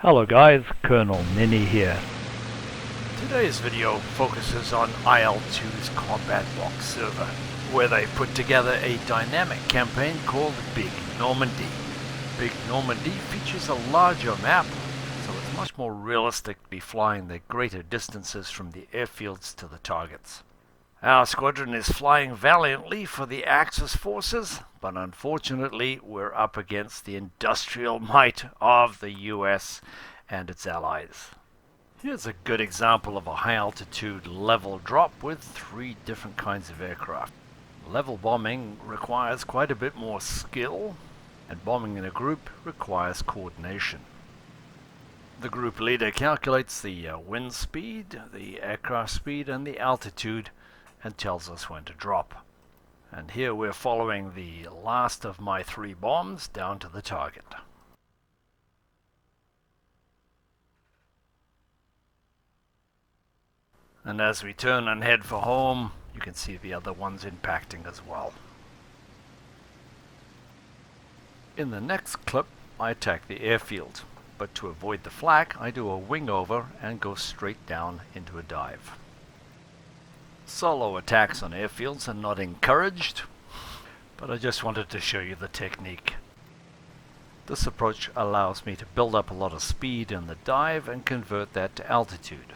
Hello guys, Colonel Ninny here. Today's video focuses on IL-2's combat box server, where they put together a dynamic campaign called Big Normandy. Big Normandy features a larger map, so it's much more realistic to be flying the greater distances from the airfields to the targets. Our squadron is flying valiantly for the Axis forces, but unfortunately we're up against the industrial might of the US and its allies. Here's a good example of a high-altitude level drop with 3 different kinds of aircraft. Level bombing requires quite a bit more skill, and bombing in a group requires coordination. The group leader calculates the wind speed, the aircraft speed, and the altitude, and tells us when to drop. And here we're following the last of my 3 bombs down to the target. And as we turn and head for home, you can see the other ones impacting as well. In the next clip, I attack the airfield, but to avoid the flak, I do a wing over and go straight down into a dive. Solo attacks on airfields are not encouraged, but I just wanted to show you the technique. This approach allows me to build up a lot of speed in the dive and convert that to altitude.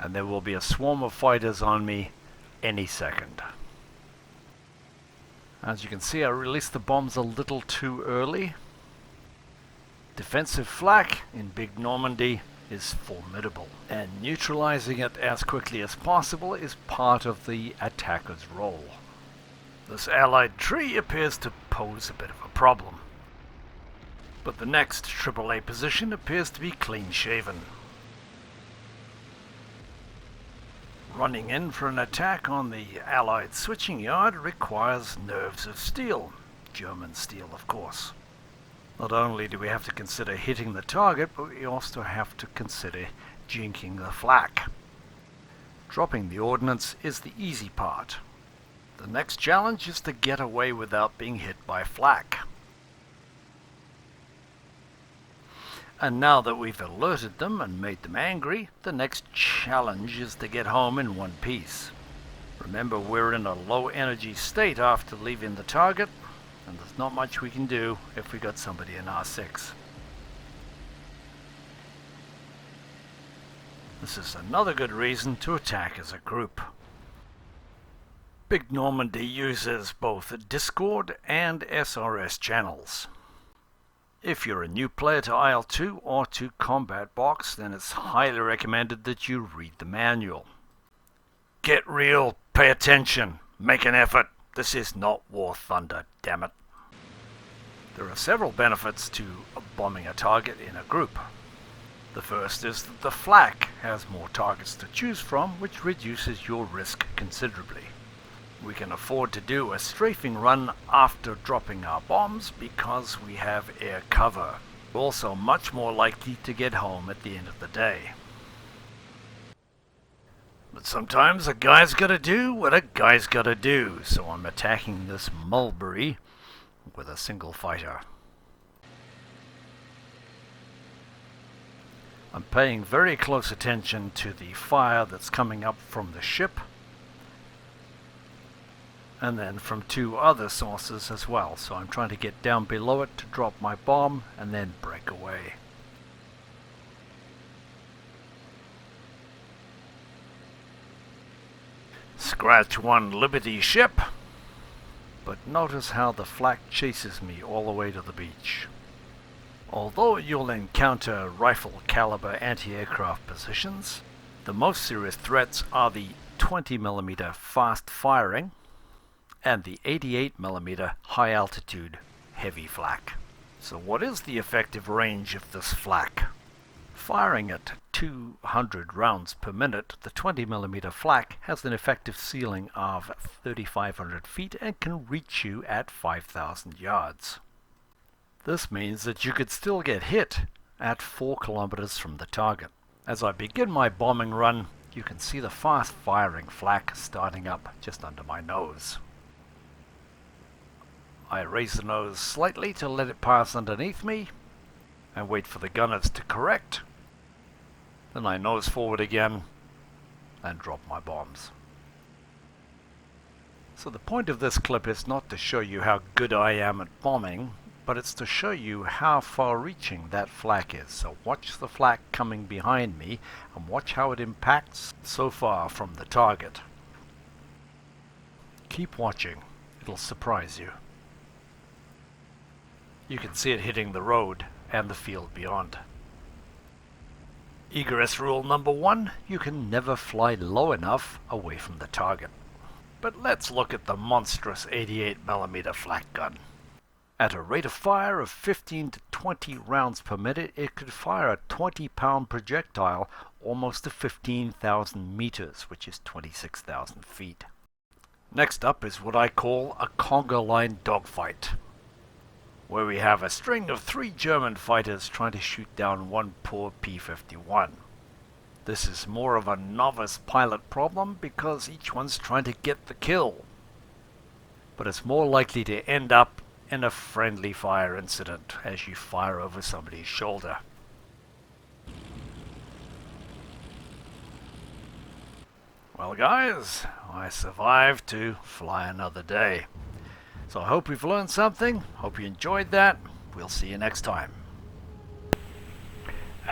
And there will be a swarm of fighters on me any second. As you can see, I released the bombs a little too early. Defensive flak in Big Normandy is formidable, and neutralizing it as quickly as possible is part of the attacker's role. This allied tree appears to pose a bit of a problem, but the next AAA position appears to be clean shaven. Running in for an attack on the allied switching yard requires nerves of steel, German steel of course. Not only do we have to consider hitting the target, but we also have to consider jinking the flak. Dropping the ordnance is the easy part. The next challenge is to get away without being hit by flak. And now that we've alerted them and made them angry, the next challenge is to get home in one piece. Remember, we're in a low energy state after leaving the target, and there's not much we can do if we got somebody in R6. This is another good reason to attack as a group. Big Normandy uses both Discord and SRS channels. If you're a new player to IL-2 or to Combat Box, then it's highly recommended that you read the manual. Get real, pay attention, make an effort. This is not War Thunder, damn it. There are several benefits to bombing a target in a group. The first is that the flak has more targets to choose from, which reduces your risk considerably. We can afford to do a strafing run after dropping our bombs because we have air cover. We're also much more likely to get home at the end of the day. But sometimes a guy's gotta do what a guy's gotta do, so I'm attacking this mulberry with a single fighter. I'm paying very close attention to the fire that's coming up from the ship, and then from 2 other sources as well, so I'm trying to get down below it to drop my bomb and then break away. Scratch one Liberty ship, but notice how the flak chases me all the way to the beach. Although you'll encounter rifle caliber anti-aircraft positions, the most serious threats are the 20mm fast firing and the 88mm high altitude heavy flak. So what is the effective range of this flak? Firing at 200 rounds per minute, the 20mm flak has an effective ceiling of 3,500 feet and can reach you at 5,000 yards. This means that you could still get hit at 4 kilometers from the target. As I begin my bombing run, you can see the fast firing flak starting up just under my nose. I raise the nose slightly to let it pass underneath me, and wait for the gunners to correct. Then I nose forward again and drop my bombs. So the point of this clip is not to show you how good I am at bombing, but it's to show you how far-reaching that flak is. So watch the flak coming behind me and watch how it impacts so far from the target. Keep watching, it'll surprise you. You can see it hitting the road and the field beyond. Egress rule number 1, you can never fly low enough away from the target. But let's look at the monstrous 88mm flak gun. At a rate of fire of 15 to 20 rounds per minute, it could fire a 20-pound projectile almost to 15,000 meters, which is 26,000 feet. Next up is what I call a conga line dogfight, where we have a string of 3 German fighters trying to shoot down one poor P-51. This is more of a novice pilot problem because each one's trying to get the kill. But it's more likely to end up in a friendly fire incident as you fire over somebody's shoulder. Well guys, I survived to fly another day. So I hope you've learned something, hope you enjoyed that. We'll see you next time.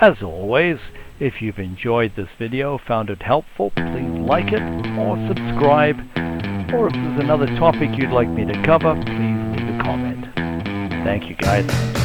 As always, if you've enjoyed this video, found it helpful, please like it or subscribe. Or if there's another topic you'd like me to cover, please leave a comment. Thank you guys.